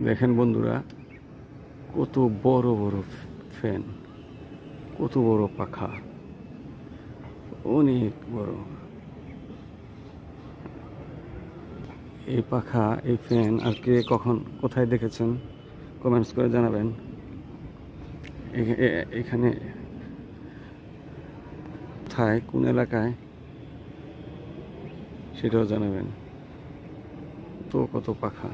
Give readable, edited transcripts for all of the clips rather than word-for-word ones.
দেখেন বন্ধুরা, কত বড় বড় ফ্যান, কত বড় পাখা, অনেক বড়। এই পাখা, এই ফ্যান আর কে কখন কোথায় দেখেছেন কমেন্টস করে জানাবেন। এখানে কোথায়, কোন এলাকায় সেটাও জানাবেন। তো কত পাখা,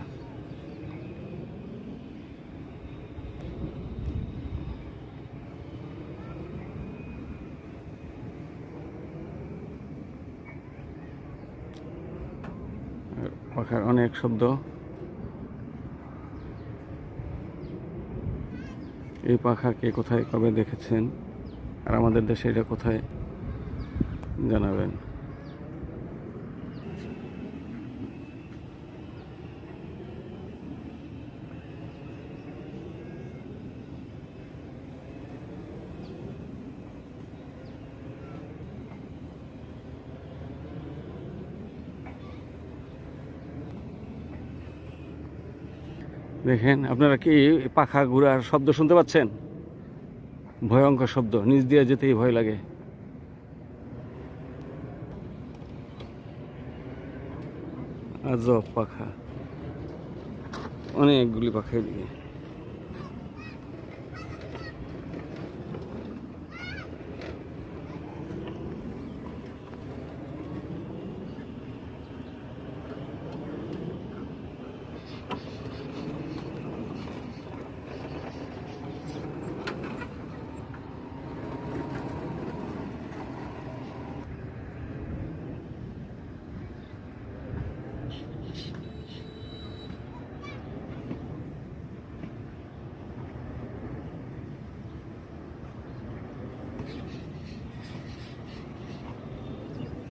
পাখার অনেক শব্দ। এই পাখা কে কোথায় কবে দেখেছেন আর আমাদের দেশে এটা কোথায় জানাবেন। দেখেন, আপনারা কি পাখা ঘোরার শব্দ শুনতে পাচ্ছেন? ভয়ঙ্কর শব্দ, নিচ দিয়ে যেতেই ভয় লাগে। আজব পাখা, অনেকগুলি পাখা এদিকে।